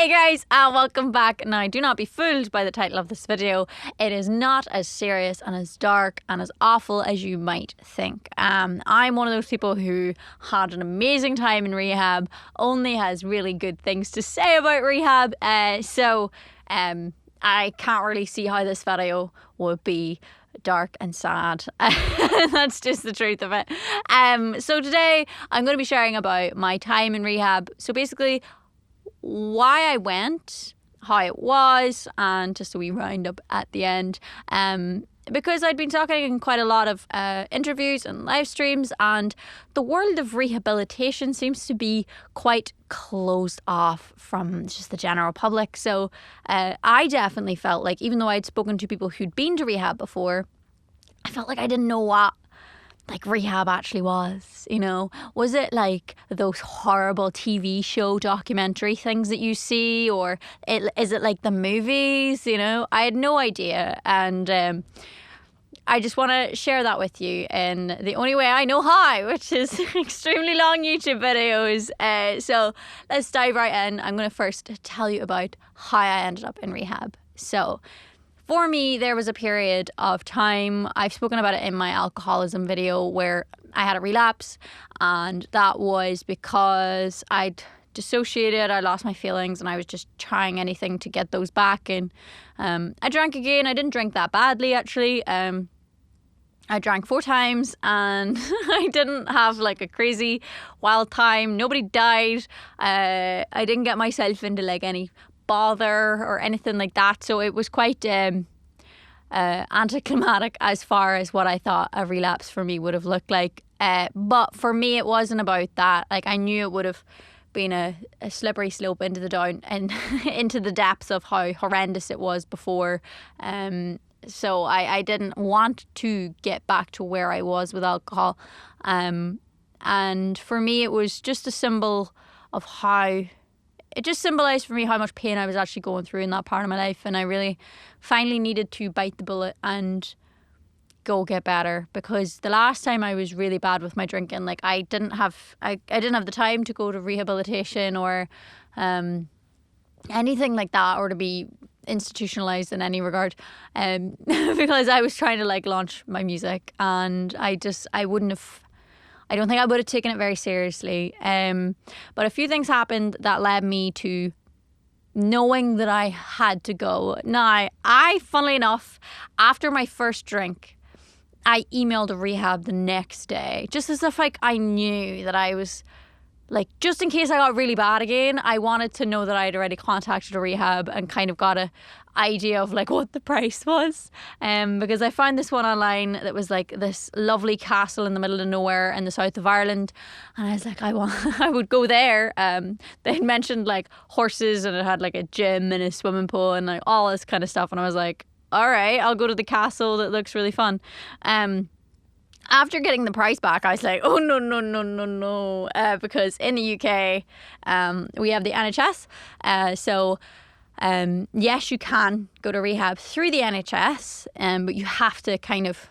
Hey guys, and welcome back. Now, do not be fooled by the title of this video. It is not as serious and as dark and as awful as you might think. I'm one of those people who had an amazing time in rehab, only has really good things to say about rehab. So I can't really see how this video would be dark and sad. That's just the truth of it. So today I'm going to be sharing about my time in rehab. So basically, why I went, how it was, and just a wee roundup at the end. Because I'd been talking in quite a lot of interviews and live streams, and the world of rehabilitation seems to be quite closed off from just the general public. So I definitely felt like, even though I'd spoken to people who'd been to rehab before, I felt like I didn't know what rehab actually was. Was it like those horrible TV show documentary things that you see, or is it like the movies? I had no idea, and I just want to share that with you in the only way I know how, which is extremely long YouTube videos. So let's dive right in. I'm going to first tell you about how I ended up in rehab. So for me, there was a period of time, I've spoken about it in my alcoholism video, where I had a relapse, and that was because I'd dissociated, I lost my feelings, and I was just trying anything to get those back. And I drank again. I didn't drink that badly, actually. I drank 4 times, and I didn't have like a crazy wild time. Nobody died. I didn't get myself into like any bother or anything like that, so it was quite anticlimactic as far as what I thought a relapse for me would have looked like, but for me it wasn't about that. Like, I knew it would have been a slippery slope into the down and into the depths of how horrendous it was before, so I didn't want to get back to where I was with alcohol, and for me it was just a symbol of how it just symbolised for me how much pain I was actually going through in that part of my life, and I really finally needed to bite the bullet and go get better, because the last time I was really bad with my drinking, like I didn't have the time to go to rehabilitation or anything like that, or to be institutionalized in any regard, because I was trying to like launch my music, and I don't think I would have taken it very seriously. But a few things happened that led me to knowing that I had to go. Now, funnily enough, after my first drink, I emailed a rehab the next day, just as if like I knew that I was, like, just in case I got really bad again, I wanted to know that I'd already contacted a rehab and kind of got a idea of like what the price was, because I found this one online that was like this lovely castle in the middle of nowhere in the south of Ireland, and I was like, I would go there. They had mentioned like horses, and it had like a gym and a swimming pool and like all this kind of stuff, and I was like, all right, I'll go to the castle, that looks really fun. After getting the price back, I was like, oh, no, because in the UK, we have the NHS. So yes, you can go to rehab through the NHS, but you have to kind of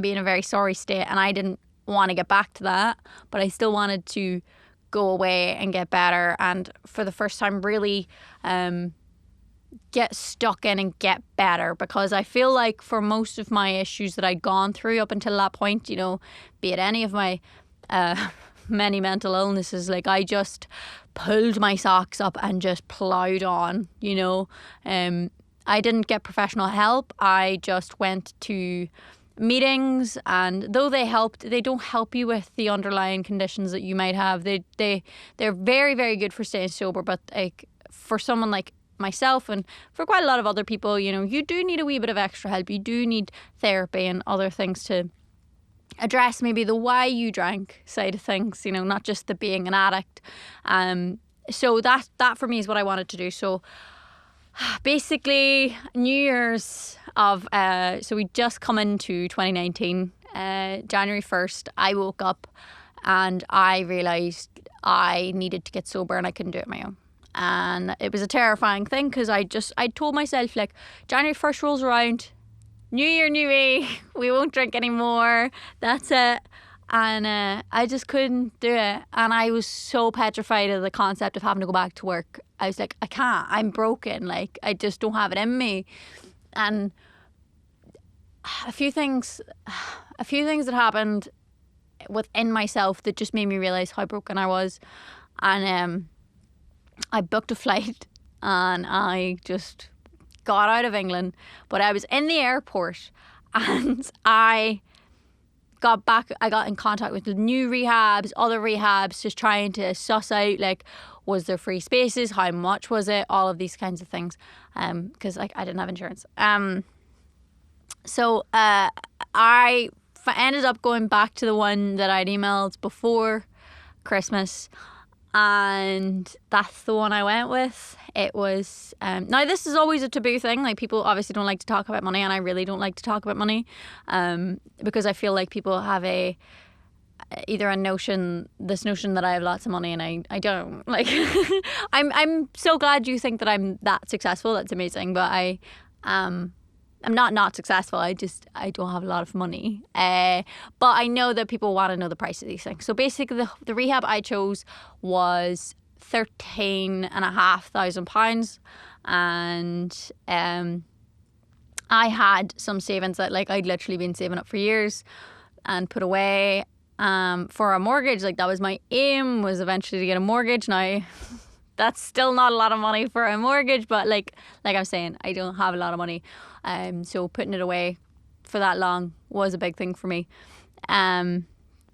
be in a very sorry state. And I didn't want to get back to that, but I still wanted to go away and get better. And for the first time, really get stuck in and get better, because I feel like for most of my issues that I'd gone through up until that point, be it any of my many mental illnesses, like I just pulled my socks up and just ploughed on. I didn't get professional help. I just went to meetings, and though they helped, they don't help you with the underlying conditions that you might have. They're very, very good for staying sober, but like for someone like myself and for quite a lot of other people, you do need a wee bit of extra help. You do need therapy and other things to address maybe the why you drank side of things, not just the being an addict. So that for me is what I wanted to do. So basically, New Year's of so we just come into 2019, January 1st, I woke up and I realised I needed to get sober, and I couldn't do it on my own. And it was a terrifying thing, because I told myself, like, January 1st rolls around, New Year, New Me, we won't drink anymore, that's it. And I just couldn't do it. And I was so petrified of the concept of having to go back to work. I was like, I can't. I'm broken. Like, I just don't have it in me. And a few things that happened within myself that just made me realise how broken I was. And I booked a flight and I just got out of England. But I was in the airport and I got in contact with new rehabs, other rehabs, just trying to suss out, like, was there free spaces, how much was it, all of these kinds of things, because like I didn't have insurance. So I ended up going back to the one that I'd emailed before Christmas, and that's the one I went with. It was now this is always a taboo thing. Like, people obviously don't like to talk about money, and I really don't like to talk about money, because I feel like people have either this notion that I have lots of money, and I don't. Like, I'm so glad you think that I'm that successful. That's amazing, but I'm not successful. I don't have a lot of money. But I know that people want to know the price of these things. So basically, the rehab I chose was £13,500, and I had some savings that, like, I'd literally been saving up for years and put away for a mortgage. Like, that was my aim, was eventually to get a mortgage. Now, that's still not a lot of money for a mortgage, but like I'm saying, I don't have a lot of money. So putting it away for that long was a big thing for me. But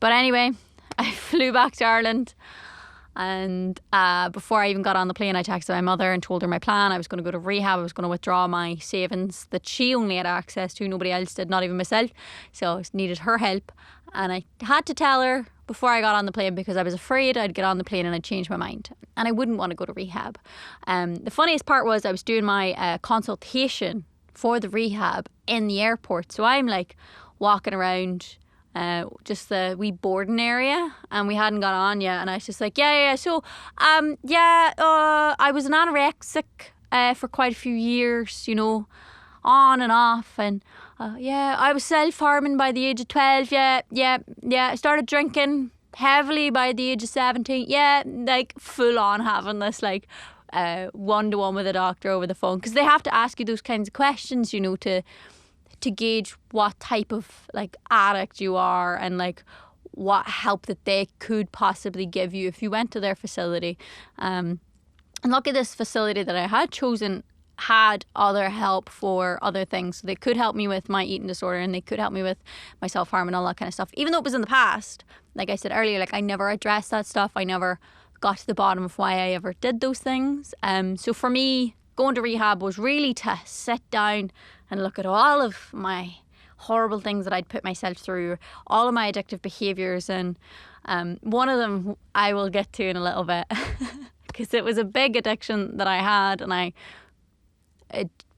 anyway, I flew back to Ireland, and before I even got on the plane, I texted my mother and told her my plan. I was going to go to rehab. I was going to withdraw my savings that she only had access to. Nobody else did, not even myself. So I needed her help. And I had to tell her before I got on the plane, because I was afraid I'd get on the plane and I'd change my mind. And I wouldn't want to go to rehab. The funniest part was I was doing my consultation for the rehab in the airport. So I'm like walking around just the wee boarding area, and we hadn't got on yet. And I was just like, yeah. So, I was an anorexic for quite a few years, you know, on and off. And I was self-harming by the age of 12. Yeah. I started drinking heavily by the age of 17. Yeah, like full on having this like one-to-one with a doctor over the phone, because they have to ask you those kinds of questions, you know, to gauge what type of like addict you are, and like what help that they could possibly give you if you went to their facility. And look, at this facility that I had chosen had other help for other things. So they could help me with my eating disorder, and they could help me with my self-harm and all that kind of stuff. Even though it was in the past, like I said earlier, like I never addressed that stuff. I never got to the bottom of why I ever did those things. So for me, going to rehab was really to sit down and look at all of my horrible things that I'd put myself through, all of my addictive behaviours. And one of them I will get to in a little bit, because it was a big addiction that I had, and I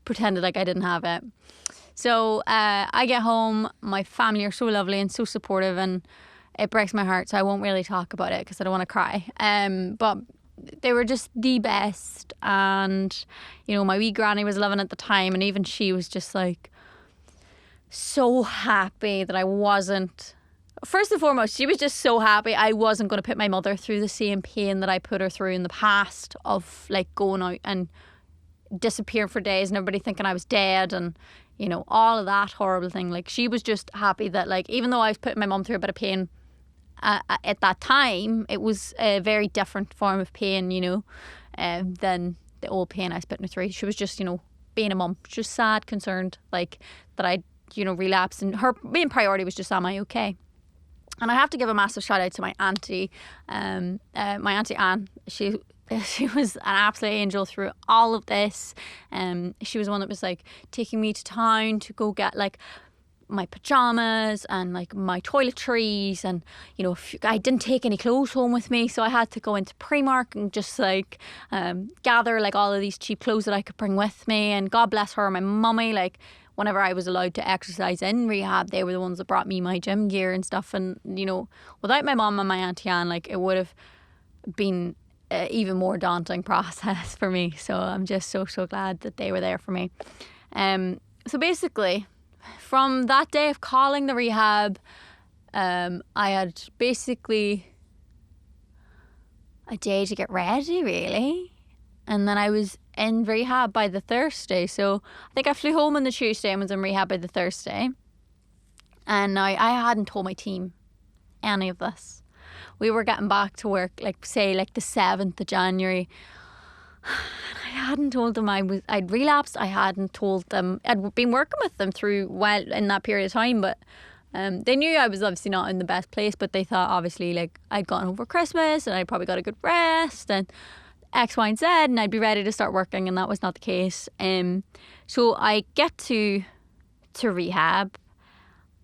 pretended like I didn't have it. So I get home, my family are so lovely and so supportive, and it breaks my heart, so I won't really talk about it because I don't want to cry. But they were just the best, and you know, my wee granny was 11 at the time, and even she was just like so happy that I wasn't, first and foremost, she was just so happy I wasn't going to put my mother through the same pain that I put her through in the past, of like going out and disappearing for days and everybody thinking I was dead, and you know, all of that horrible thing. Like, she was just happy that, like, even though I was putting my mum through a bit of pain at that time, it was a very different form of pain, you know, than the old pain I was putting her through. She was just, you know, being a mum, just sad, concerned, like, that I'd, you know, relapsed, and her main priority was just, am I okay? And I have to give a massive shout out to my auntie, my auntie Anne. She was an absolute angel through all of this. She was one that was like taking me to town to go get like my pajamas and like my toiletries, and you know, I didn't take any clothes home with me, so I had to go into Primark and just like gather like all of these cheap clothes that I could bring with me. And God bless her, my mummy, like whenever I was allowed to exercise in rehab, they were the ones that brought me my gym gear and stuff. And you know, without my mum and my auntie Anne, like it would have been even more daunting process for me. So I'm just so glad that they were there for me. So basically, from that day of calling the rehab, I had basically a day to get ready, really. And then I was in rehab by the Thursday. So I think I flew home on the Tuesday and was in rehab by the Thursday. And I hadn't told my team any of this. We were getting back to work, like the 7th of January. I hadn't told them I'd relapsed. I hadn't told them. I'd been working with them in that period of time, but they knew I was obviously not in the best place, but they thought obviously like I'd gone over Christmas and I'd probably got a good rest and X, Y, and Z, and I'd be ready to start working, and that was not the case. So I get to rehab,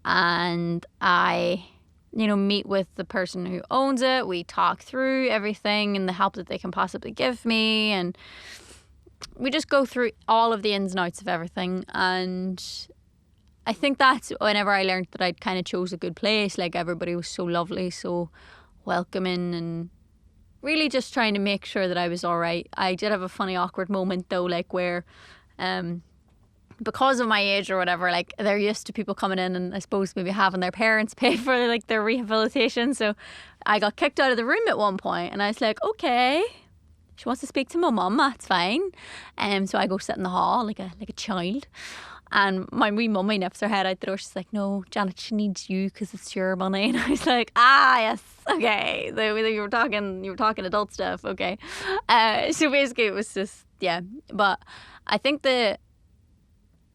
and I meet with the person who owns it. We talk through everything and the help that they can possibly give me, and we just go through all of the ins and outs of everything. And I think that's whenever I learned that I'd kind of chose a good place. Like, everybody was so lovely, so welcoming, and really just trying to make sure that I was all right. I did have a funny, awkward moment though, like where because of my age or whatever, like they're used to people coming in and I suppose maybe having their parents pay for like their rehabilitation. So I got kicked out of the room at one point, and I was like, okay, she wants to speak to my mum, that's fine. So I go sit in the hall like a child. And my wee mummy nips her head out the door. She's like, no, Janet, she needs you because it's your money. And I was like, yes, okay. You were talking adult stuff, okay. So basically it was just, yeah. But I think the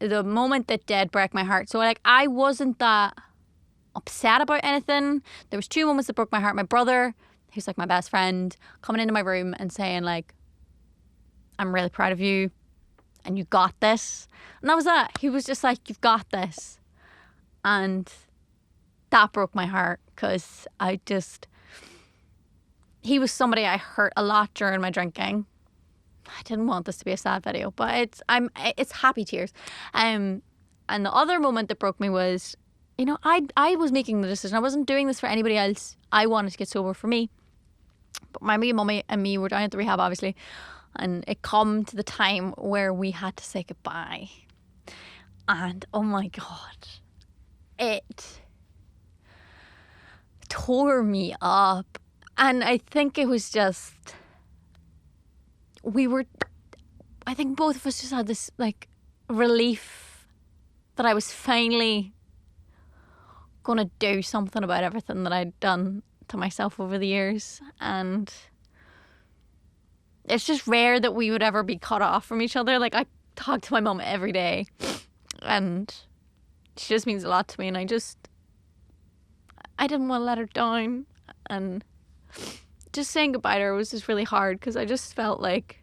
moment that did break my heart, so like I wasn't that upset about anything. There was 2 moments that broke my heart. My brother, who's like my best friend, coming into my room and saying like, I'm really proud of you and you got this. And that was that. He was just like, you've got this. And that broke my heart because he was somebody I hurt a lot during my drinking. I didn't want this to be a sad video, but it's happy tears. And the other moment that broke me was, I was making the decision. I wasn't doing this for anybody else. I wanted to get sober for me. But my wee mummy and me were down at the rehab, obviously. And it come to the time where we had to say goodbye. And oh my God, it tore me up. And I think it was just, I think both of us just had this like relief that I was finally going to do something about everything that I'd done to myself over the years. And it's just rare that we would ever be cut off from each other. Like, I talk to my mum every day and she just means a lot to me, and I didn't want to let her down, and just saying goodbye to her was just really hard because I just felt like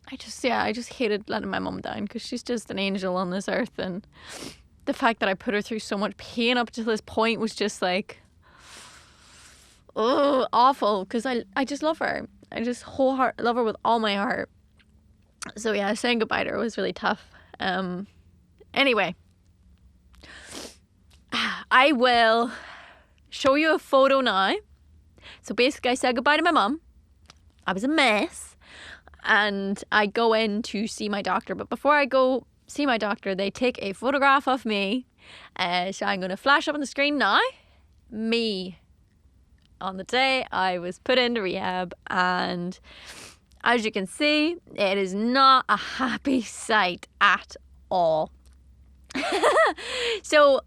I just hated letting my mum down because she's just an angel on this earth, and the fact that I put her through so much pain up to this point was just like, oh, awful, because I just love her. I just love her with all my heart. So yeah, saying goodbye to her was really tough. Anyway, I will show you a photo now. So basically, I said goodbye to my mum. I was a mess, and I go in to see my doctor. But before I go see my doctor, they take a photograph of me. So I'm going to flash up on the screen now. Me on the day I was put into rehab, and as you can see, it is not a happy sight at all. So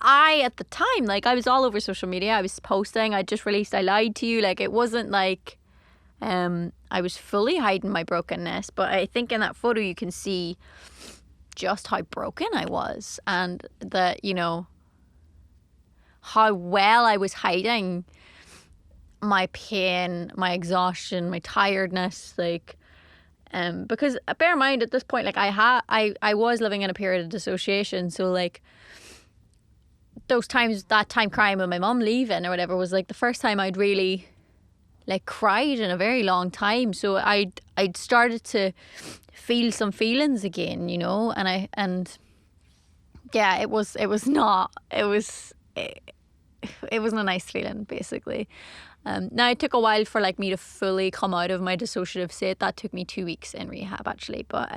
I at the time, like, I was all over social media. I was posting, I just released I Lied to You. Like, it wasn't like I was fully hiding my brokenness, but I think in that photo you can see just how broken I was, and that, how well I was hiding my pain, my exhaustion, my tiredness, like, because bear in mind at this point, like, I was living in a period of dissociation, so like that time crying with my mum leaving or whatever was like the first time I'd really like cried in a very long time. So I'd started to feel some feelings again, and yeah, it wasn't a nice feeling, basically. Now it took a while for like me to fully come out of my dissociative state. That took me 2 weeks in rehab, actually, but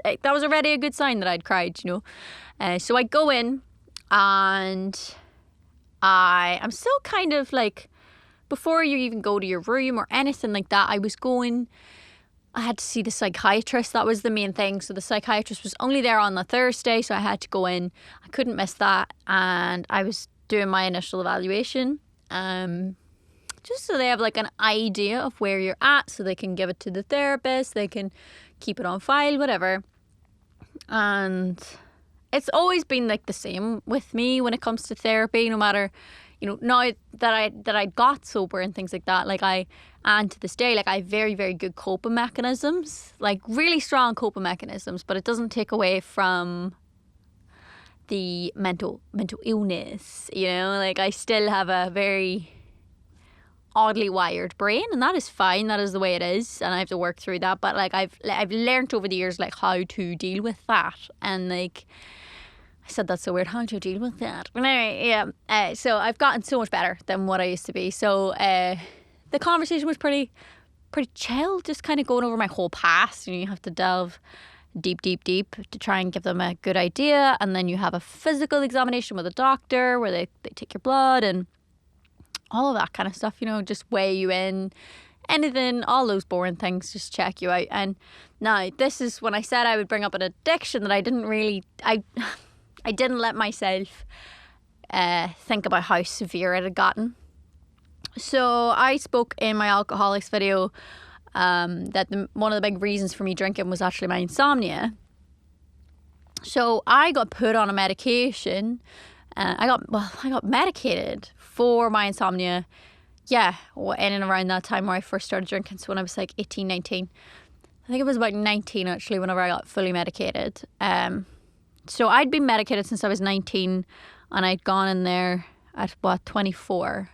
that was already a good sign that I'd cried, So I go in, and I'm still kind of like, before you even go to your room or anything like that, I had to see the psychiatrist. That was the main thing. So the psychiatrist was only there on the Thursday, so I had to go in. I couldn't miss that. And I was doing my initial evaluation, just so they have like an idea of where you're at, so they can give it to the therapist, they can keep it on file, whatever. And it's always been like the same with me when it comes to therapy, no matter, now that I got sober and things like that, and to this day, I have very, very good coping mechanisms, like really strong coping mechanisms, but it doesn't take away from the mental illness, I still have a very oddly wired brain, and that is fine. That is the way it is, and I have to work through that. But I've learned over the years how to deal with that, and I said that's so weird, how to deal with that. But anyway, yeah. So I've gotten so much better than what I used to be. So the conversation was pretty chill, just kind of going over my whole past. You have to delve deep to try and give them a good idea, and then you have a physical examination with a doctor where they take your blood and all of that kind of stuff, just weigh you in, anything, all those boring things, just check you out. And now this is when I said I would bring up an addiction that I didn't let myself think about how severe it had gotten. So I spoke in my Alcoholics video that one of the big reasons for me drinking was actually my insomnia. So I got put on a medication. I got medicated for my insomnia. Yeah, in and around that time where I first started drinking. So when I was 18, 19. I think it was about 19 actually whenever I got fully medicated. So I'd been medicated since I was 19, and I'd gone in there at 24.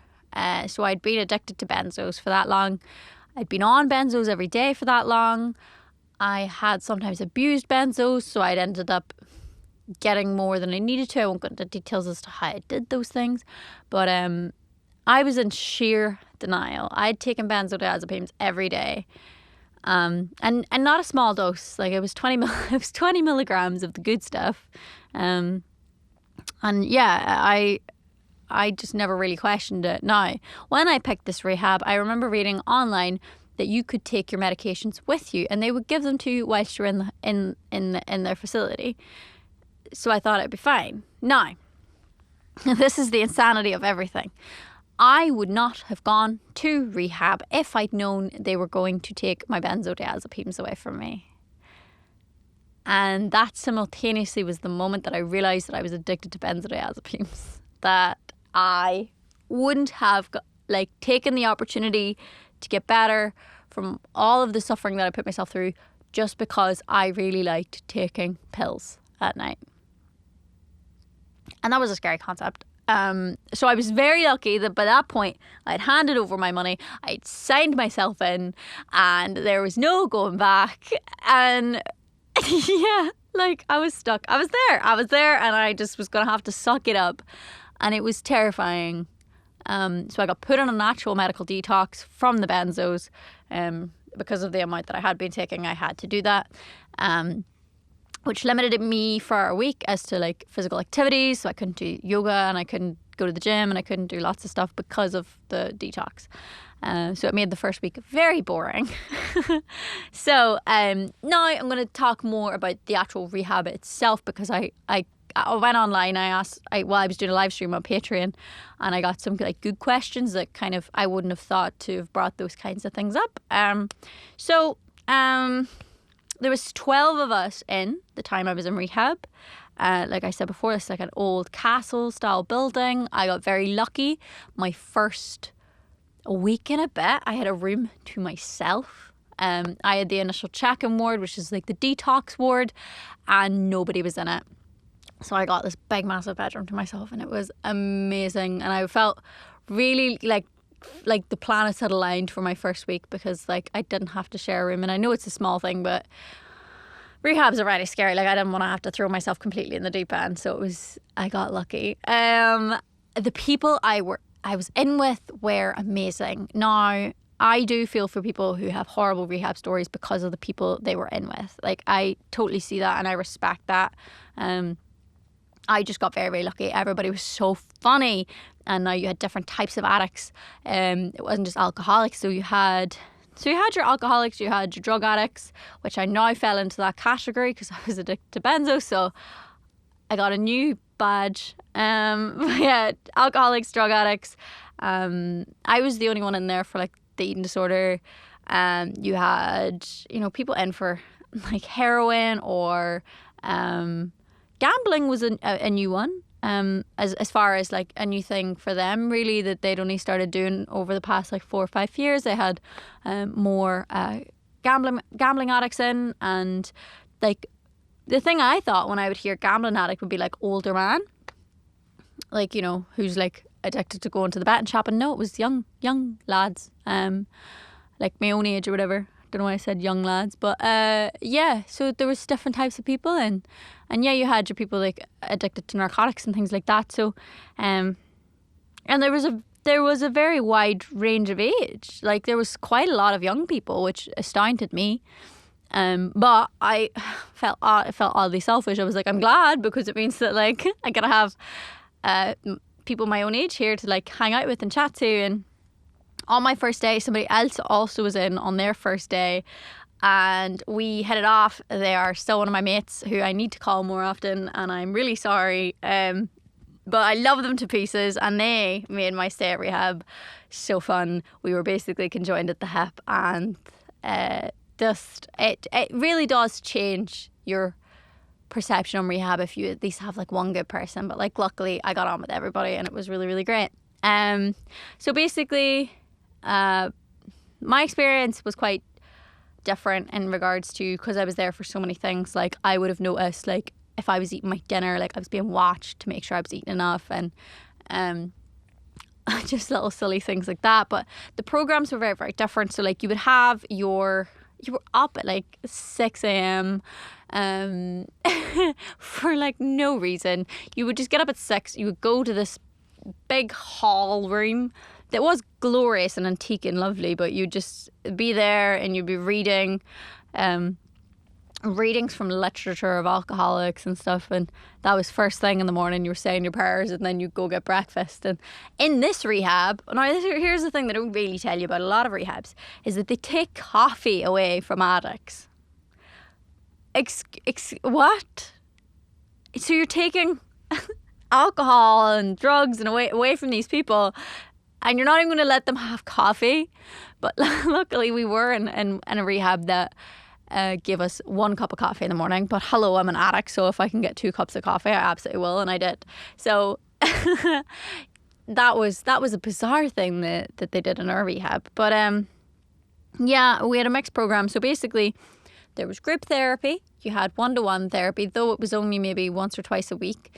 So I'd been addicted to benzos for that long. I'd been on benzos every day for that long. I had sometimes abused benzos, so I'd ended up getting more than I needed to. I won't go into details as to how I did those things, but I was in sheer denial. I'd taken benzodiazepines every day, and not a small dose. It was 20 milligrams of the good stuff, and yeah, I just never really questioned it. Now, when I picked this rehab, I remember reading online that you could take your medications with you, and they would give them to you whilst you're in their facility. So I thought it'd be fine. Now, this is the insanity of everything. I would not have gone to rehab if I'd known they were going to take my benzodiazepines away from me. And that simultaneously was the moment that I realised that I was addicted to benzodiazepines. That I wouldn't have taken the opportunity to get better from all of the suffering that I put myself through just because I really liked taking pills at night. And that was a scary concept. So I was very lucky that by that point I'd handed over my money, I'd signed myself in, and there was no going back. And yeah, I was stuck. I was there, and I just was going to have to suck it up. And it was terrifying. So I got put on an actual medical detox from the benzos, because of the amount that I had been taking. I had to do that. Which limited me for a week as to physical activities. So I couldn't do yoga, and I couldn't go to the gym, and I couldn't do lots of stuff because of the detox. So it made the first week very boring. So now I'm going to talk more about the actual rehab itself, because I went online. I was doing a live stream on Patreon, and I got some good questions that I wouldn't have thought to have brought those kinds of things up. There was 12 of us in the time I was in rehab. Like I said before, it's an old castle style building. I got very lucky. My first week in a bit, I had a room to myself. I had the initial check-in ward, which is the detox ward, and nobody was in it. So I got this big, massive bedroom to myself, and it was amazing. And I felt really like the planets had aligned for my first week, because I didn't have to share a room. And I know it's a small thing, but rehab's already scary. I didn't want to have to throw myself completely in the deep end. So I got lucky. The people I was in with were amazing. Now, I do feel for people who have horrible rehab stories because of the people they were in with. Like, I totally see that and I respect that. I just got very, very lucky. Everybody was so funny, and now you had different types of addicts. It wasn't just alcoholics. So you had your alcoholics, you had your drug addicts, which I now fell into that category because I was addicted to benzo. So I got a new badge. Yeah, alcoholics, drug addicts. I was the only one in there for like the eating disorder. You had, people in for like heroin or gambling was a new one. As far as like a new thing for them, really, that they'd only started doing over the past like 4 or 5 years. They had more gambling addicts in, and like the thing I thought when I would hear gambling addict would be like older man, like, who's like addicted to going to the betting shop, and no, it was young lads, like my own age or whatever. Don't know why I said young lads, but yeah. So there was different types of people, and yeah, you had your people like addicted to narcotics and things like that. So, and there was a very wide range of age. Like, there was quite a lot of young people, which astounded me. But I felt oddly selfish. I was like, I'm glad, because it means that like I gotta have people my own age here to like hang out with and chat to. And on my first day, somebody else also was in on their first day, and we headed off. They are still one of my mates who I need to call more often, and I'm really sorry. But I love them to pieces, and they made my stay at rehab so fun. We were basically conjoined at the hip, and it really does change your perception on rehab if you at least have like one good person. But like, luckily I got on with everybody, and it was really, really great. So basically, my experience was quite different in regards to, because I was there for so many things. Like, I would have noticed, like, if I was eating my dinner, like I was being watched to make sure I was eating enough, and just little silly things like that. But the programs were very, very different. So like, you were up at like 6 a.m. For like no reason. You would just get up at 6. You would go to this big hall room that was glorious and antique and lovely, but you'd just be there and you'd be reading readings from literature of alcoholics and stuff, and that was first thing in the morning. You were saying your prayers, and then you go get breakfast. And in this rehab, now here's the thing they don't really tell you about a lot of rehabs, is that they take coffee away from addicts. What? So you're taking alcohol and drugs and away from these people, and you're not even going to let them have coffee? But luckily we were in a rehab that gave us 1 cup of coffee in the morning. But hello, I'm an addict, so if I can get 2 cups of coffee, I absolutely will, and I did. So that was a bizarre thing that they did in our rehab. But yeah, we had a mixed program. So basically, there was group therapy. You had one-to-one therapy, though it was only maybe once or twice a week.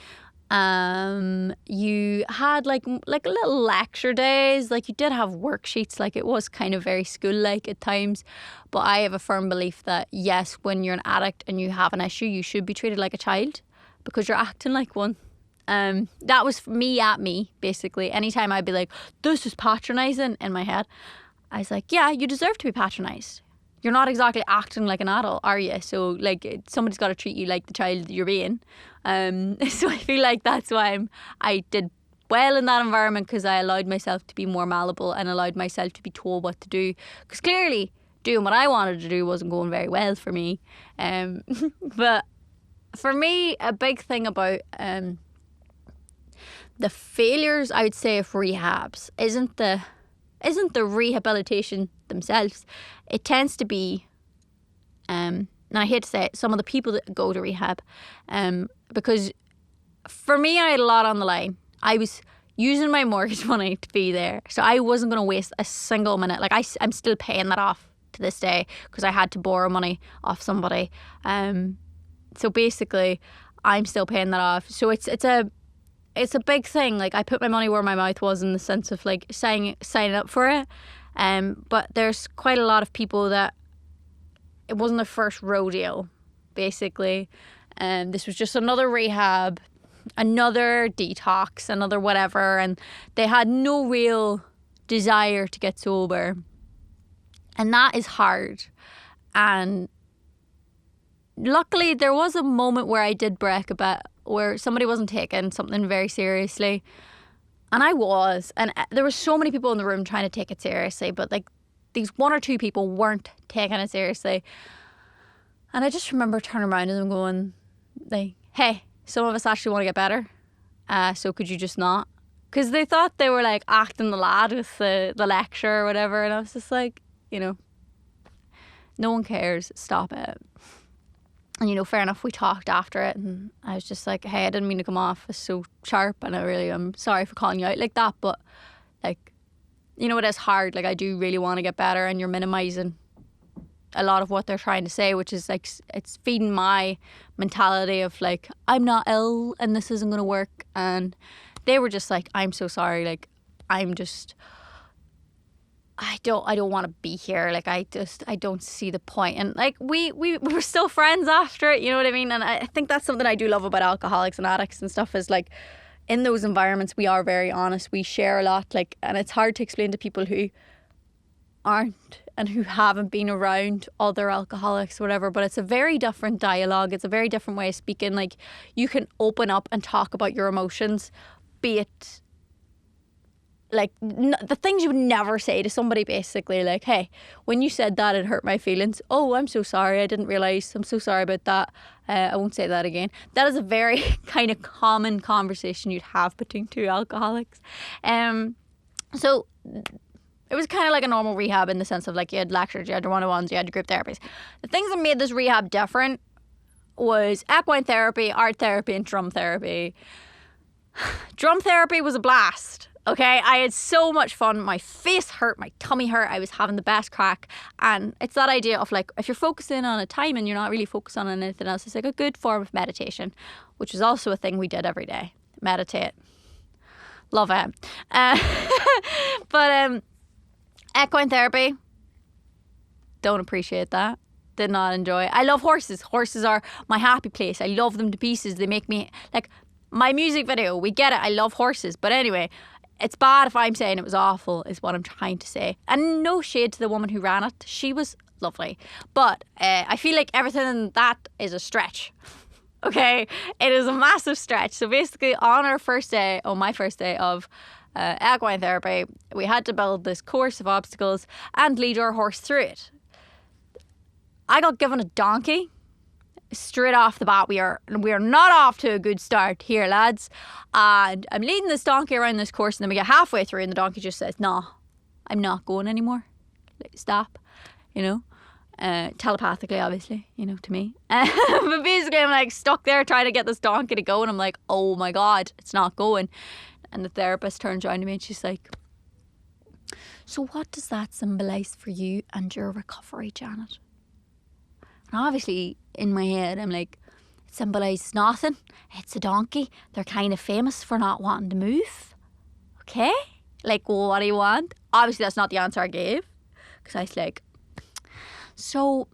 You had like little lecture days. Like, you did have worksheets. Like, it was kind of very school-like at times. But I have a firm belief that yes, when you're an addict and you have an issue, you should be treated like a child, because you're acting like one. That was me, basically. Anytime I'd be like, this is patronising, in my head, I was like, yeah, you deserve to be patronised. You're not exactly acting like an adult, are you? So like, somebody's got to treat you like the child you're being. So I feel like that's why I did well in that environment, because I allowed myself to be more malleable and allowed myself to be told what to do. Because clearly doing what I wanted to do wasn't going very well for me. But for me, a big thing about the failures, I would say, of rehabs isn't the rehabilitation themselves. It tends to be, and I hate to say it, some of the people that go to rehab, because for me, I had a lot on the line. I was using my mortgage money to be there, so I wasn't going to waste a single minute. Like, I'm still paying that off to this day, because I had to borrow money off somebody. So basically, I'm still paying that off. So it's a big thing. Like, I put my money where my mouth was, in the sense of like signing up for it. But there's quite a lot of people that it wasn't their first rodeo, basically. This was just another rehab, another detox, another whatever, and they had no real desire to get sober. And that is hard. And luckily, there was a moment where I did break a bit, where somebody wasn't taking something very seriously. And I was. And there were so many people in the room trying to take it seriously. But like these one or two people weren't taking it seriously. And I just remember turning around to them going, like, hey, some of us actually want to get better. So could you just not? Because they thought they were like acting the lad with the lecture or whatever. And I was just like, you know, no one cares. Stop it. And, you know, fair enough, we talked after it. And I was just like, hey, I didn't mean to come off as so sharp. And I'm sorry for calling you out like that. But, like, you know, it is hard. Like, I do really want to get better. And you're minimising a lot of what they're trying to say, which is like, it's feeding my mentality of like, I'm not ill and this isn't going to work. And they were just like, I'm so sorry. Like, I don't want to be here. Like, I don't see the point. And like, we were still friends after it, you know what I mean? And I think that's something I do love about alcoholics and addicts and stuff, is like, in those environments, we are very honest. We share a lot, like, and it's hard to explain to people who aren't and who haven't been around other alcoholics or whatever, but it's a very different dialogue. It's a very different way of speaking. Like, you can open up and talk about your emotions, be it like the things you would never say to somebody, basically, like, hey, when you said that, it hurt my feelings. Oh, I'm so sorry. I didn't realise. I'm so sorry about that. I won't say that again. That is a very kind of common conversation you'd have between two alcoholics. So it was kind of like a normal rehab in the sense of like, you had lectures, you had your one-on-ones, you had your group therapies. The things that made this rehab different was equine therapy, art therapy, and drum therapy. Drum therapy was a blast. Okay, I had so much fun. My face hurt, my tummy hurt. I was having the best crack. And it's that idea of like, if you're focusing on a time and you're not really focused on anything else, it's like a good form of meditation, which is also a thing we did every day. Meditate. Love it. But equine therapy, don't appreciate that. Did not enjoy it. I love horses. Horses are my happy place. I love them to pieces. They make me, like, my music video, we get it. I love horses. But anyway, it's bad if I'm saying it was awful, is what I'm trying to say. And no shade to the woman who ran it. She was lovely. But I feel like everything in that is a stretch. Okay? It is a massive stretch. So basically, on my first day of equine therapy, we had to build this course of obstacles and lead our horse through it. I got given a donkey. Straight off the bat, we are not off to a good start here, lads. And I'm leading this donkey around this course, and then we get halfway through and the donkey just says, no, I'm not going anymore. Like, stop, you know. Telepathically, obviously, you know, to me. But basically, I'm like stuck there trying to get this donkey to go, and I'm like, oh my God, it's not going. And the therapist turns around to me and she's like, so what does that symbolise for you and your recovery, Janet? And obviously, in my head, I'm like, it symbolises nothing. It's a donkey. They're kind of famous for not wanting to move. Okay? Like, well, what do you want? Obviously, that's not the answer I gave. Because I was like, so,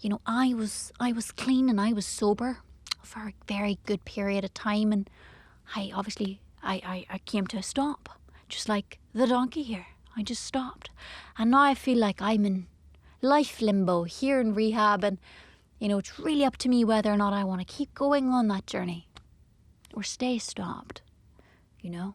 you know, I was clean and I was sober for a very good period of time. And I came to a stop. Just like the donkey here. I just stopped. And now I feel like I'm in life limbo here in rehab, and you know, it's really up to me whether or not I want to keep going on that journey or stay stopped, you know.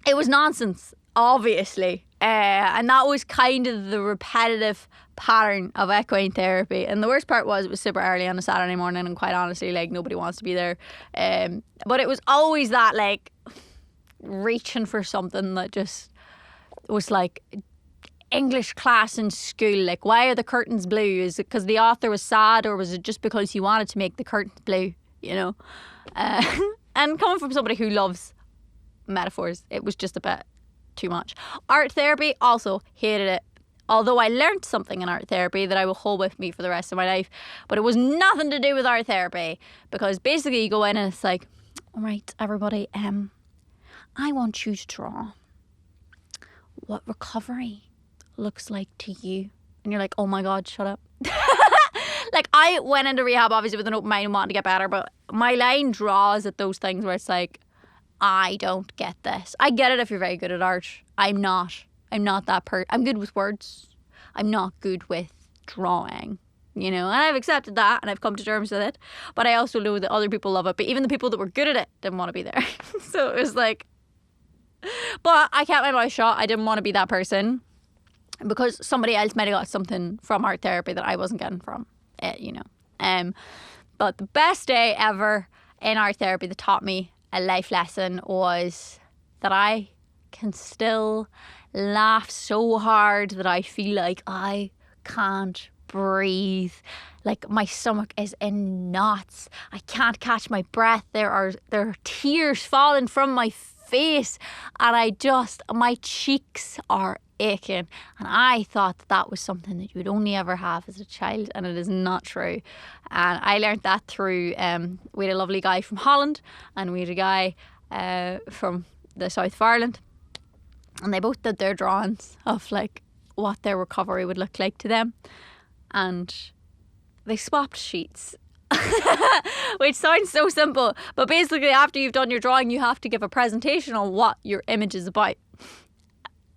It was nonsense, obviously, and that was kind of the repetitive pattern of equine therapy. And the worst part was, it was super early on a Saturday morning, and quite honestly, like, nobody wants to be there, but it was always that, like, reaching for something that just was like English class in school. Like, why are the curtains blue? Is it because the author was sad, or was it just because he wanted to make the curtains blue, you know? And coming from somebody who loves metaphors, it was just a bit too much. Art therapy, also hated it. Although I learnt something in art therapy that I will hold with me for the rest of my life. But it was nothing to do with art therapy, because basically you go in and it's like, all right, everybody, I want you to draw what recovery looks like to you. And you're like, oh my God, shut up. Like, I went into rehab obviously with an open mind and wanting to get better, but my line draws at those things where it's like, I don't get this. I get it if you're very good at art. I'm not. I'm not that I'm good with words. I'm not good with drawing, and I've accepted that and I've come to terms with it. But I also know that other people love it. But even the people that were good at it didn't want to be there. So it was like, but I kept my mouth shut. I didn't want to be that person because somebody else might have got something from art therapy that I wasn't getting from it, But the best day ever in art therapy that taught me a life lesson was that I can still laugh so hard that I feel like I can't breathe. Like my stomach is in knots. I can't catch my breath. There are tears falling from my face, and my cheeks are aching. And I thought that was something that you would only ever have as a child, and it is not true. And I learned that through we had a lovely guy from Holland, and we had a guy from the south of Ireland, and they both did their drawings of like what their recovery would look like to them, and they swapped sheets. Which sounds so simple, but basically after you've done your drawing you have to give a presentation on what your image is about.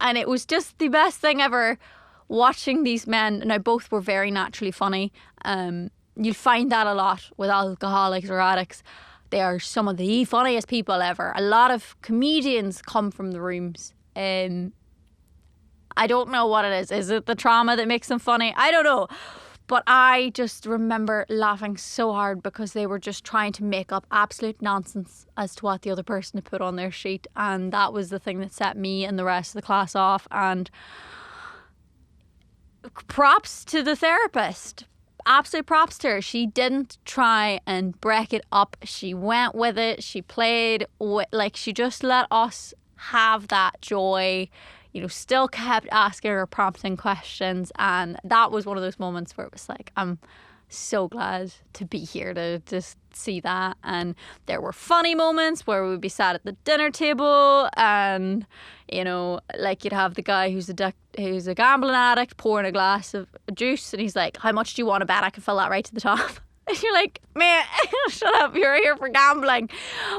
And it was just the best thing ever watching these men. Now both were very naturally funny. You'll find that a lot with alcoholics or addicts. They are some of the funniest people ever. A lot of comedians come from the rooms. I don't know what it is. Is it the trauma that makes them funny? I don't know. But I just remember laughing so hard because they were just trying to make up absolute nonsense as to what the other person had put on their sheet. And that was the thing that set me and the rest of the class off. And props to the therapist. Absolute props to her. She didn't try and break it up. She went with it. She played with, she just let us have that joy. Still kept asking her prompting questions. And that was one of those moments where it was like, I'm so glad to be here to just see that. And there were funny moments where we would be sat at the dinner table and, you'd have the guy who's a gambling addict pouring a glass of juice, and he's like, how much do you want to bet I can fill that right to the top? And you're like, man, shut up, you're here for gambling.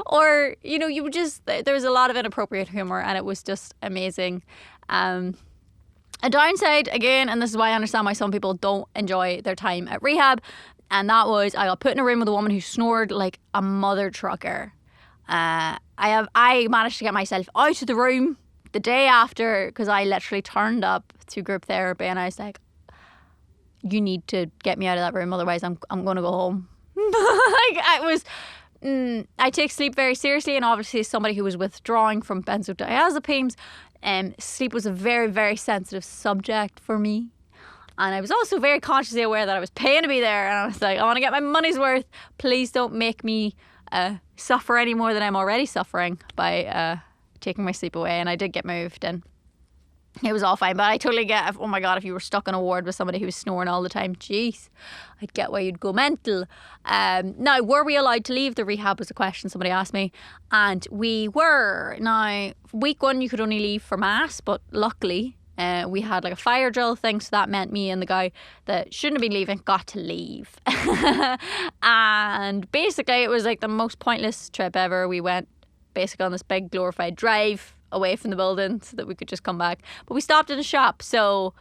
Or, you would just, there was a lot of inappropriate humour, and it was just amazing. A downside, again, and this is why I understand why some people don't enjoy their time at rehab, and that was I got put in a room with a woman who snored like a mother trucker. I managed to get myself out of the room the day after because I literally turned up to group therapy and I was like, you need to get me out of that room, otherwise I'm going to go home. I take sleep very seriously, and obviously as somebody who was withdrawing from benzodiazepines, sleep was a very, very sensitive subject for me. And I was also very consciously aware that I was paying to be there, and I was like, I want to get my money's worth. Please don't make me suffer any more than I'm already suffering by taking my sleep away. And I did get moved, and it was all fine. But I totally get, oh my God, if you were stuck in a ward with somebody who was snoring all the time, jeez, I'd get why you'd go mental. Now, were we allowed to leave the rehab was a question somebody asked me. And we were. Now, week 1, you could only leave for mass, but luckily we had like a fire drill thing. So that meant me and the guy that shouldn't have been leaving got to leave. And basically it was like the most pointless trip ever. We went basically on this big glorified drive away from the building so that we could just come back. But we stopped in a shop. So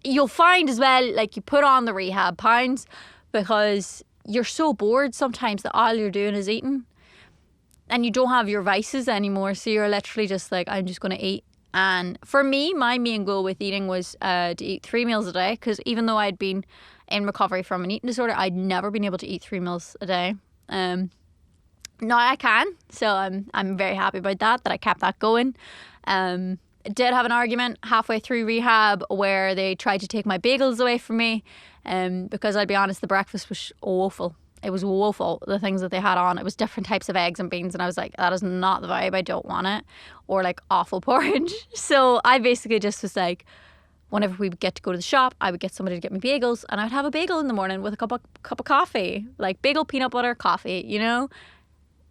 you'll find as well, like, you put on the rehab pounds because you're so bored sometimes that all you're doing is eating and you don't have your vices anymore. So you're literally just like, I'm just going to eat. And for me, my main goal with eating was to eat 3 meals a day, because even though I'd been in recovery from an eating disorder, I'd never been able to eat 3 meals a day. Now I can, so I'm very happy about that I kept that going. Did have an argument halfway through rehab where they tried to take my bagels away from me, because I'll be honest, the breakfast was woeful. It was woeful, the things that they had on. It was different types of eggs and beans, and I was like, that is not the vibe, I don't want it. Or like awful porridge. So I basically just was like, whenever we would get to go to the shop, I would get somebody to get me bagels, and I would have a bagel in the morning with a cup of coffee, like bagel, peanut butter, coffee,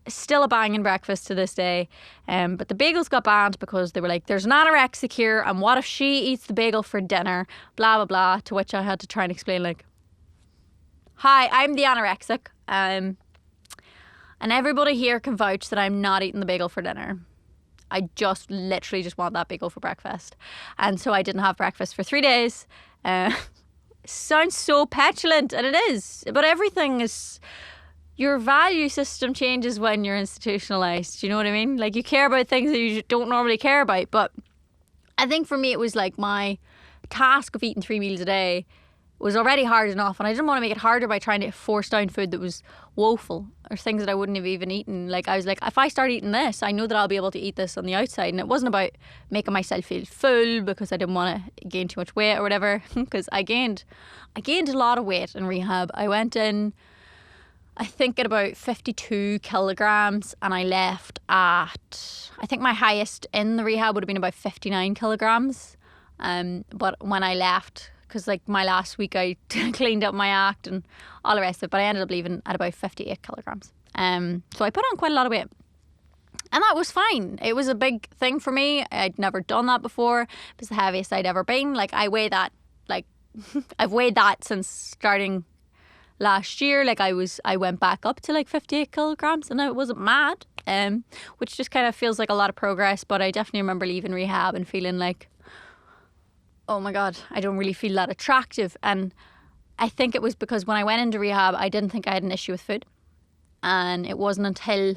Still a banging breakfast to this day. But the bagels got banned because they were like, there's an anorexic here, and what if she eats the bagel for dinner? Blah, blah, blah. To which I had to try and explain, like, hi, I'm the anorexic. And everybody here can vouch that I'm not eating the bagel for dinner. I just literally just want that bagel for breakfast. And so I didn't have breakfast for 3 days. Sounds so petulant, and it is. But everything is... Your value system changes when you're institutionalized. You know what I mean? Like, you care about things that you don't normally care about. But I think for me, it was like my task of eating 3 meals a day was already hard enough, and I didn't want to make it harder by trying to force down food that was woeful or things that I wouldn't have even eaten. Like, I was like, if I start eating this, I know that I'll be able to eat this on the outside. And it wasn't about making myself feel full because I didn't want to gain too much weight or whatever, because I gained a lot of weight in rehab. I went in, I think, at about 52 kilograms, and I left at, I think my highest in the rehab would have been about 59 kilograms. But when I left, because like my last week I cleaned up my act and all the rest of it, but I ended up leaving at about 58 kilograms. So I put on quite a lot of weight, and that was fine. It was a big thing for me. I'd never done that before. It was the heaviest I'd ever been. Like, I weigh that, like I've weighed that since starting last year. Like, I went back up to like 58 kilograms, and I wasn't mad, which just kind of feels like a lot of progress. But I definitely remember leaving rehab and feeling like, oh my God, I don't really feel that attractive. And I think it was because when I went into rehab, I didn't think I had an issue with food. And it wasn't until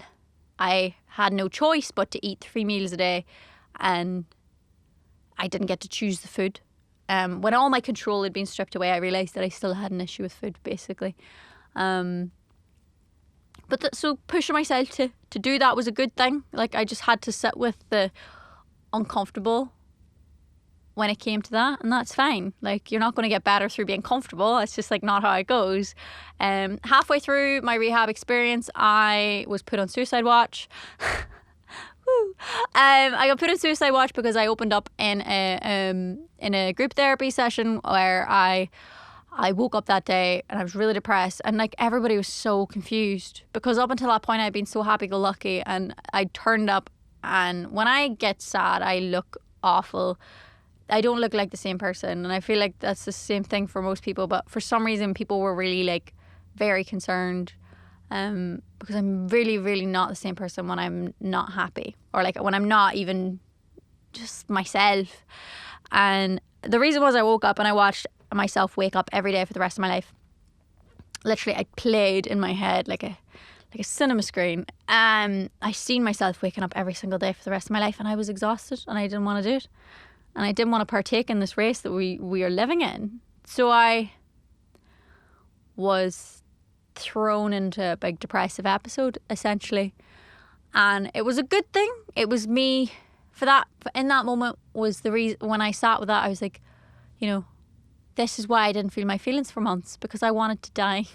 I had no choice but to eat 3 meals a day, and I didn't get to choose the food. When all my control had been stripped away, I realised that I still had an issue with food, basically. So pushing myself to do that was a good thing. Like, I just had to sit with the uncomfortable when it came to that, and that's fine. Like, you're not going to get better through being comfortable. It's just like not how it goes. Halfway through my rehab experience, I was put on suicide watch. I got put on suicide watch because I opened up in a group therapy session where I woke up that day and I was really depressed, and like everybody was so confused because up until that point I'd been so happy-go-lucky, and I turned up, and when I get sad I look awful. I don't look like the same person, and I feel like that's the same thing for most people, but for some reason people were really like very concerned, because I'm really, really not the same person when I'm not happy, or like when I'm not even just myself. And the reason was I woke up and I watched myself wake up every day for the rest of my life. Literally, I played in my head like a cinema screen. I seen myself waking up every single day for the rest of my life, and I was exhausted and I didn't want to do it. And I didn't want to partake in this race that we are living in. So I was thrown into a big depressive episode, essentially. And it was a good thing. It was me, in that moment was the reason, when I sat with that, I was like, you know, this is why I didn't feel my feelings for months, because I wanted to die.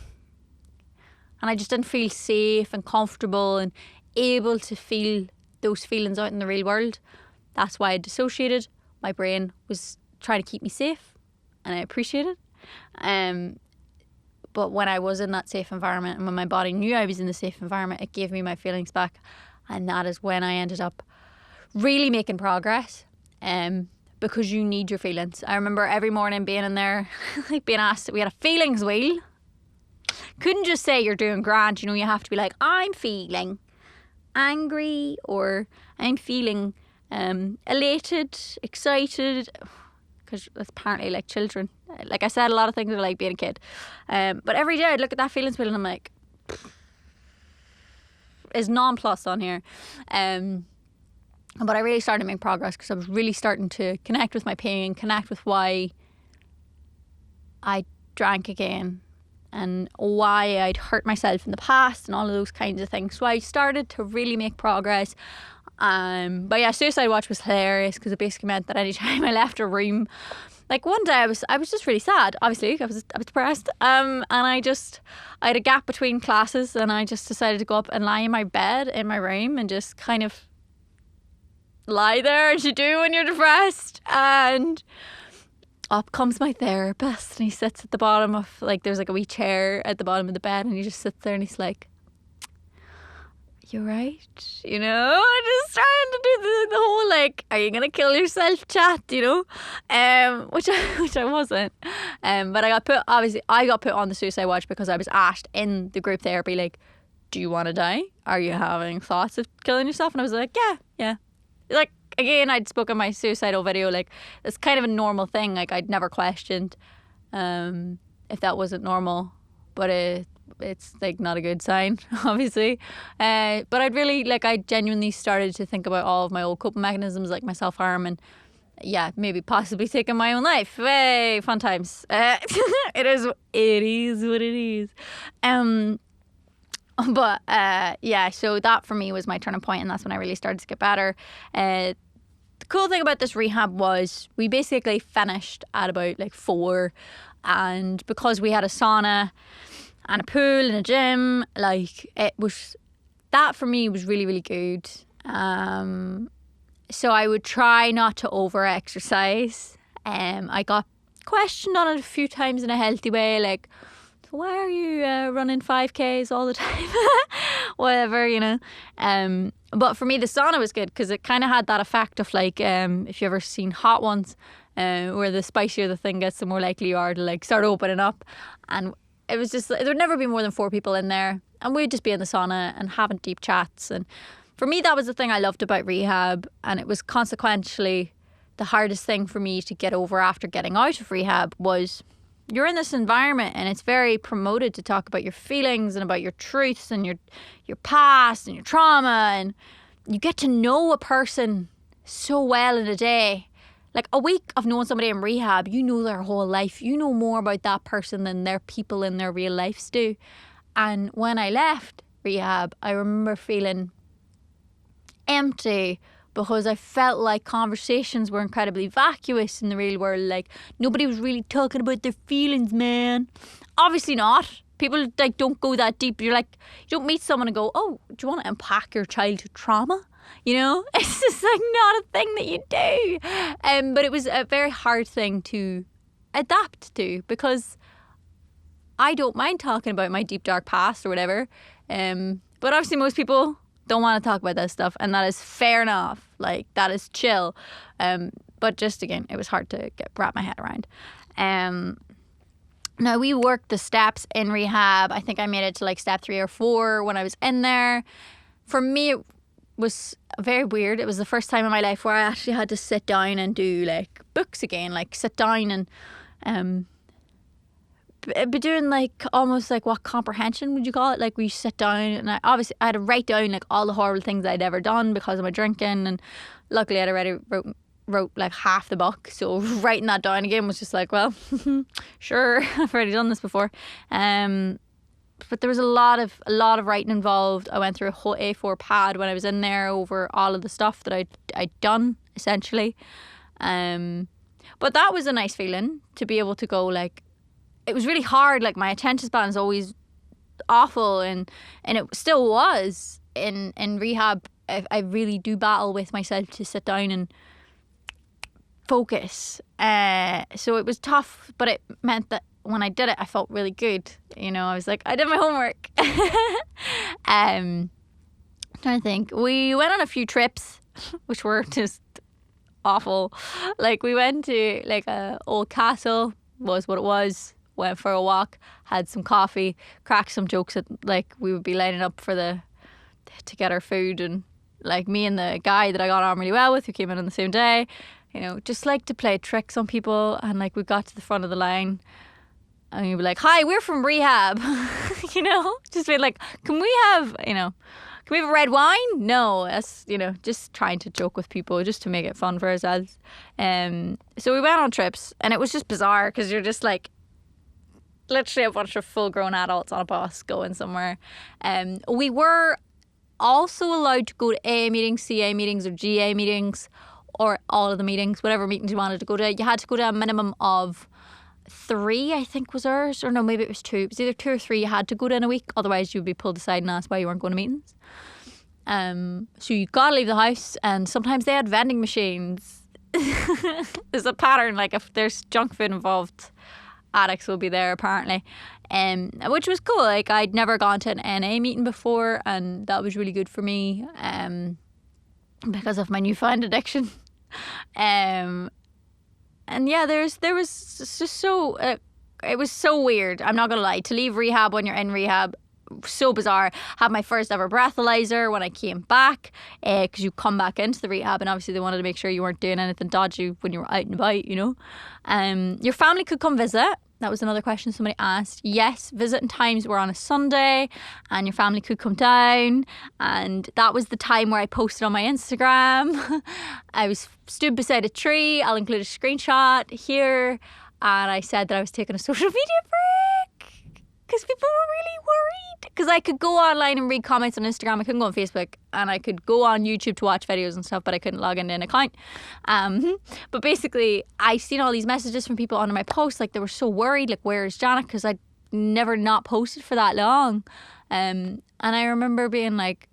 And I just didn't feel safe and comfortable and able to feel those feelings out in the real world. That's why I dissociated. My brain was trying to keep me safe, and I appreciate it. But when I was in that safe environment, and when my body knew I was in the safe environment, it gave me my feelings back. And that is when I ended up really making progress, because you need your feelings. I remember every morning being in there, like being asked, we had a feelings wheel. Couldn't just say you're doing grand, you know, you have to be like, I'm feeling angry, or I'm feeling elated, excited, because it's apparently like children. Like I said, a lot of things are like being a kid. But every day I'd look at that feelings wheel and I'm like, is non-plus on here. But I really started to make progress because I was really starting to connect with my pain, connect with why I drank again and why I'd hurt myself in the past and all of those kinds of things. So I started to really make progress. But yeah, suicide watch was hilarious because it basically meant that anytime I left a room, like one day I was just really sad. Obviously, I was depressed. And I had a gap between classes, and I just decided to go up and lie in my bed in my room and just kind of lie there, as you do when you're depressed. And up comes my therapist, and he sits at the bottom of, like, there's like a wee chair at the bottom of the bed, and he just sits there and he's like, "You right?" You know, just trying to do the whole like, "Are you gonna kill yourself?" chat, you know, which I wasn't. But I got put on the suicide watch because I was asked in the group therapy, like, "Do you want to die? Are you having thoughts of killing yourself?" And I was like, yeah. like, again, I'd spoken my suicidal video, like, it's kind of a normal thing. Like, I'd never questioned if that wasn't normal, but it's like not a good sign, obviously. But I'd really, like, I genuinely started to think about all of my old coping mechanisms, like my self-harm, and yeah, maybe possibly taking my own life. Hey, fun times. It is what it is. But yeah, so that for me was my turning point, and that's when I really started to get better. The cool thing about this rehab was we basically finished at about like 4, and because we had a sauna and a pool and a gym, like, it was, that for me was really, really good. So I would try not to over exercise. I got questioned on it a few times in a healthy way, like, why are you running 5Ks all the time? Whatever, you know. But for me, the sauna was good because it kind of had that effect of, like, if you ever seen Hot Ones, where the spicier the thing gets, the more likely you are to, like, start opening up. And it was just, there'd never be more than 4 people in there, and we'd just be in the sauna and having deep chats. And for me, that was the thing I loved about rehab, and it was consequentially the hardest thing for me to get over after getting out of rehab. Was you're in this environment and it's very promoted to talk about your feelings and about your truths and your past and your trauma, and you get to know a person so well in a day. Like, a week of knowing somebody in rehab, you know their whole life. You know more about that person than their people in their real lives do. And when I left rehab, I remember feeling empty because I felt like conversations were incredibly vacuous in the real world. Like, nobody was really talking about their feelings, man. Obviously not. People, like, don't go that deep. You're like, you don't meet someone and go, oh, do you want to unpack your childhood trauma? You know, it's just like not a thing that you do. But it was a very hard thing to adapt to, because I don't mind talking about my deep dark past or whatever. But obviously most people don't want to talk about that stuff, and that is fair enough. Like, that is chill. But just, again, it was hard to wrap my head around. Now, we worked the steps in rehab. I think I made it to like step 3 or 4 when I was in there. For me, it was very weird. It was the first time in my life where I actually had to sit down and do, like, books again. Like, sit down and be doing, like, almost like, what comprehension would you call it? Like, we sit down and I had to write down, like, all the horrible things I'd ever done because of my drinking, and luckily I'd already wrote like half the book, so writing that down again was just like, well, sure, I've already done this before. But there was a lot of writing involved. I went through a whole A4 pad when I was in there over all of the stuff that I'd done, essentially. But that was a nice feeling to be able to go, like, it was really hard. Like, my attention span is always awful, and it still was in rehab. I really do battle with myself to sit down and focus. So it was tough, but it meant that when I did it, I felt really good. You know, I was like, I did my homework. I'm trying to think. We went on a few trips, which were just awful. Like, we went to, like, a old castle, was what it was. Went for a walk, had some coffee, cracked some jokes at, like, we would be lining up to get our food, and, like, me and the guy that I got on really well with, who came in on the same day, you know, just like to play tricks on people. And, like, we got to the front of the line and we were like, hi, we're from rehab. You know, just be like, can we have a red wine? No, that's, you know, just trying to joke with people just to make it fun for ourselves. So we went on trips, and it was just bizarre because you're just like literally a bunch of full grown adults on a bus going somewhere. We were also allowed to go to AA meetings, CA meetings, or GA meetings, or all of the meetings, whatever meetings you wanted to go to. You had to go to a minimum of 3, I think was ours, or no, maybe it was 2. It was either 2 or 3 you had to go to in a week, otherwise you'd be pulled aside and asked why you weren't going to meetings. So you gotta leave the house, and sometimes they had vending machines. There's a pattern, like, if there's junk food involved, addicts will be there apparently, which was cool. Like, I'd never gone to an NA meeting before, and that was really good for me, because of my newfound addiction. And yeah, there was just so it was so weird. I'm not gonna lie. To leave rehab when you're in rehab so bizarre. Had my first ever breathalyzer when I came back, because you come back into the rehab, and obviously they wanted to make sure you weren't doing anything dodgy when you were out and about, you know. Your family could come visit. That was another question somebody asked. Yes, visiting times were on a Sunday and your family could come down. And that was the time where I posted on my Instagram. I was stood beside a tree. I'll include a screenshot here. And I said that I was taking a social media break because people were really worried. Because I could go online and read comments on Instagram. I couldn't go on Facebook. And I could go on YouTube to watch videos and stuff, but I couldn't log into an account. But basically, I seen all these messages from people under my posts. Like, they were so worried. Like, where's Janet? Because I'd never not posted for that long. And I remember being like,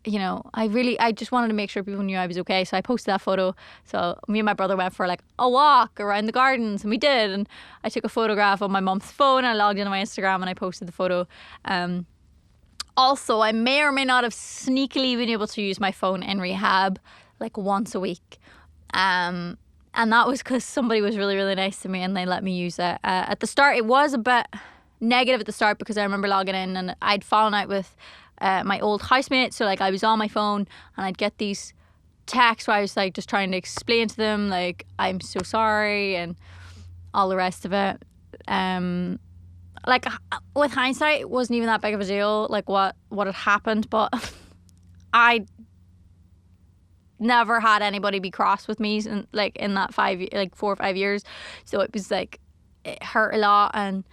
you know, I just wanted to make sure people knew I was okay. So I posted that photo. So me and my brother went for like a walk around the gardens, and we did. And I took a photograph on my mum's phone. I logged into my Instagram and I posted the photo. Also, I may or may not have sneakily been able to use my phone in rehab like once a week. And that was because somebody was really, really nice to me and they let me use it. At the start, it was a bit negative at the start because I remember logging in and I'd fallen out with my old housemate. So like I was on my phone and I'd get these texts where I was like just trying to explain to them like I'm so sorry and all the rest of it. Like with hindsight, it wasn't even that big of a deal like what had happened, but I never had anybody be cross with me in that 4 or 5 years. So it was like it hurt a lot and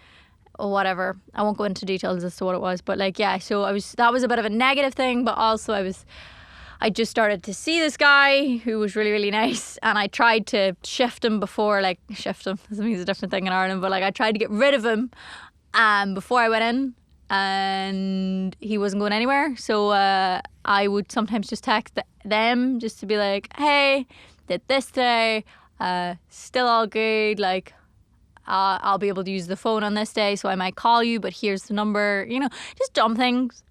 whatever. I won't go into details as to what it was, but like yeah, so that was a bit of a negative thing, but also I just started to see this guy who was really, really nice, and I tried to shift him doesn't mean it's a different thing in Ireland, but like I tried to get rid of him before I went in, and he wasn't going anywhere. So I would sometimes just text them just to be like, hey, did this today, still all good, like I'll be able to use the phone on this day, so I might call you, but here's the number, you know, just dumb things,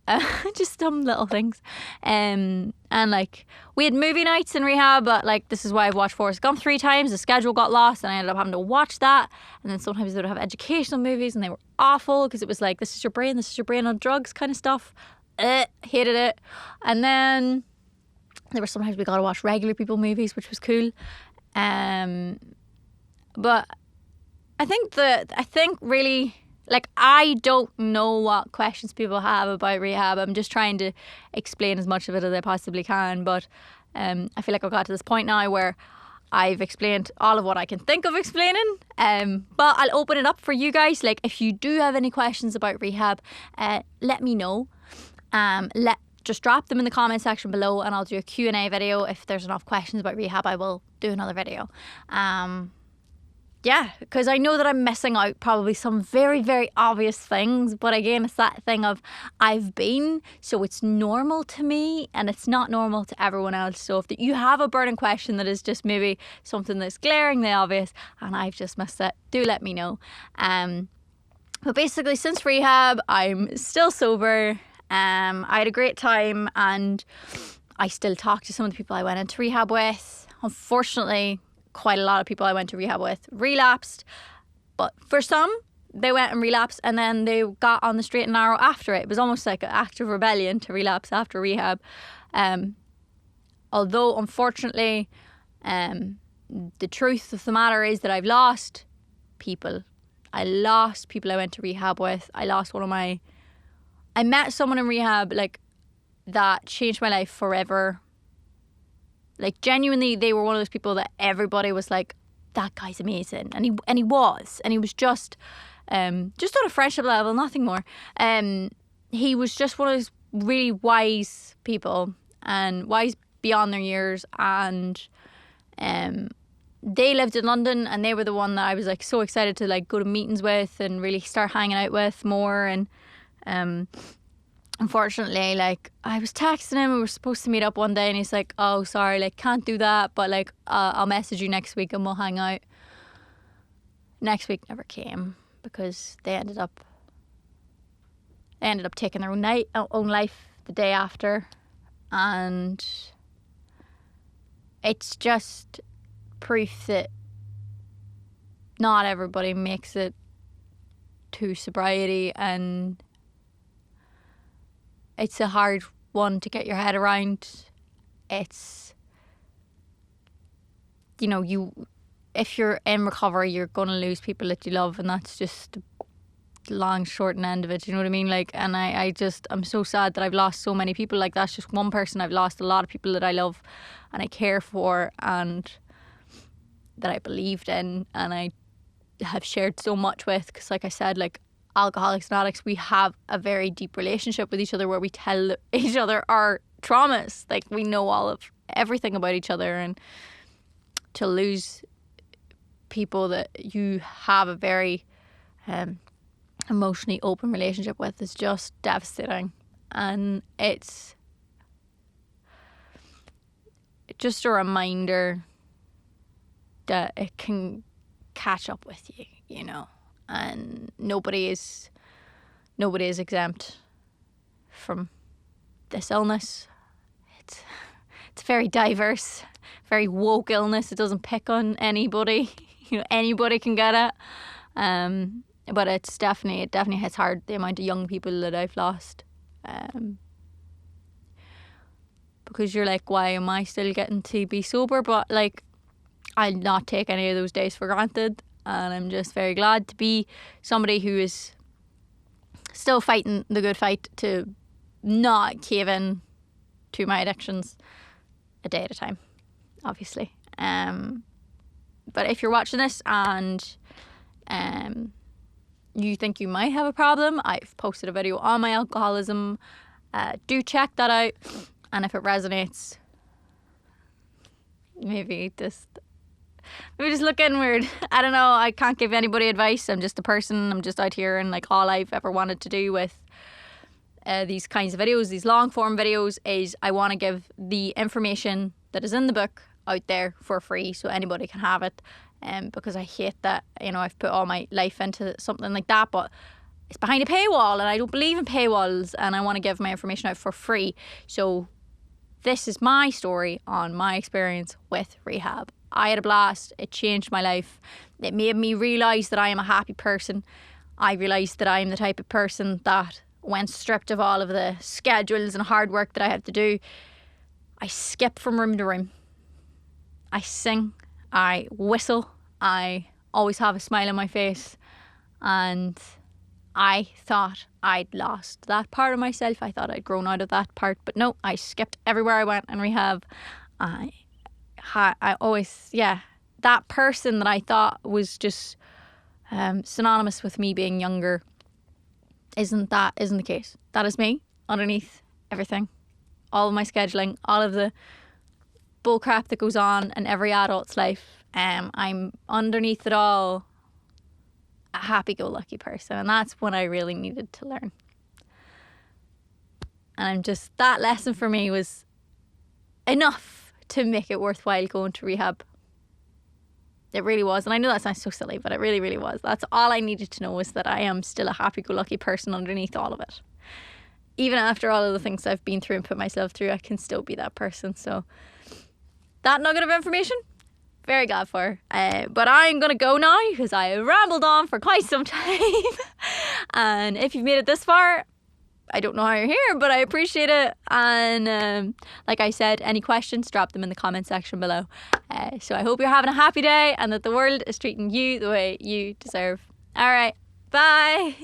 just dumb little things. And like we had movie nights in rehab, but like this is why I've watched Forrest Gump 3 times. The schedule got lost and I ended up having to watch that. And then sometimes they would have educational movies and they were awful because it was like, this is your brain on drugs kind of stuff. Hated it. And then there were sometimes we got to watch regular people movies, which was cool. But I think really, like, I don't know what questions people have about rehab. I'm just trying to explain as much of it as I possibly can. But I feel like I've got to this point now where I've explained all of what I can think of explaining. But I'll open it up for you guys. Like, if you do have any questions about rehab, let me know. Just drop them in the comment section below and I'll do a Q&A video. If there's enough questions about rehab, I will do another video. Yeah, because I know that I'm missing out probably some very, very obvious things. But again, it's that thing of I've been, so it's normal to me and it's not normal to everyone else. So if you have a burning question that is just maybe something that's glaringly obvious and I've just missed it, do let me know. But basically, since rehab, I'm still sober. I had a great time and I still talk to some of the people I went into rehab with. Unfortunately, quite a lot of people I went to rehab with relapsed, but for some they went and relapsed and then they got on the straight and narrow after it. It was almost like an act of rebellion to relapse after rehab. Although unfortunately the truth of the matter is that I've lost people. I lost people I went to rehab with. I met someone in rehab like that changed my life forever. Like, genuinely, they were one of those people that everybody was like, that guy's amazing. And he was just on a friendship level, nothing more. He was just one of those really wise people and wise beyond their years. And they lived in London and they were the one that I was like so excited to like go to meetings with and really start hanging out with more. And unfortunately, like, I was texting him, we were supposed to meet up one day and he's like, oh, sorry, like, can't do that, but like, I'll message you next week and we'll hang out. Next week never came because they ended up taking their own life the day after. And it's just proof that not everybody makes it to sobriety, and it's a hard one to get your head around. It's, you know, if you're in recovery, you're going to lose people that you love, and that's just the long, short and end of it. You know what I mean? Like, and I'm so sad that I've lost so many people. Like, that's just one person. I've lost a lot of people that I love and I care for and that I believed in and I have shared so much with. Because, like I said, like, alcoholics and addicts, we have a very deep relationship with each other where we tell each other our traumas. Like, we know all of everything about each other, and to lose people that you have a very emotionally open relationship with is just devastating. And it's just a reminder that it can catch up with you, you know, and nobody is exempt from this illness. It's a very diverse, very woke illness. It doesn't pick on anybody. You know, anybody can get it. But it definitely hits hard, the amount of young people that I've lost. Because you're like, why am I still getting to be sober? But like, I'll not take any of those days for granted. And I'm just very glad to be somebody who is still fighting the good fight to not cave in to my addictions a day at a time, obviously. But if you're watching this and you think you might have a problem, I've posted a video on my alcoholism. Do check that out. And if it resonates, maybe just look inward. I don't know. I can't give anybody advice. I'm just a person. I'm just out here, and like, all I've ever wanted to do with these kinds of videos, these long form videos, is I want to give the information that is in the book out there for free so anybody can have it. Because I hate that, you know, I've put all my life into something like that, but it's behind a paywall and I don't believe in paywalls, and I want to give my information out for free. So this is my story on my experience with rehab. I had a blast. It changed my life. It made me realise that I am a happy person. I realised that I am the type of person that, when stripped of all of the schedules and hard work that I have to do, I skip from room to room. I sing. I whistle. I always have a smile on my face. And I thought I'd lost that part of myself. I thought I'd grown out of that part. But no, I skipped everywhere I went in rehab. I always, that person that I thought was just synonymous with me being younger isn't the case. That is me underneath everything. All of my scheduling, all of the bull crap that goes on in every adult's life. I'm underneath it all a happy-go-lucky person, and that's what I really needed to learn. And that lesson for me was enough to make it worthwhile going to rehab. It really was. And I know that sounds so silly, but it really, really was. That's all I needed to know, was that I am still a happy-go-lucky person underneath all of it. Even after all of the things I've been through and put myself through, I can still be that person. So that nugget of information, very glad for. But I'm going to go now because I rambled on for quite some time. And if you've made it this far, I don't know how you're here, but I appreciate it. And like I said, any questions, drop them in the comment section below. So I hope you're having a happy day and that the world is treating you the way you deserve. All right, bye.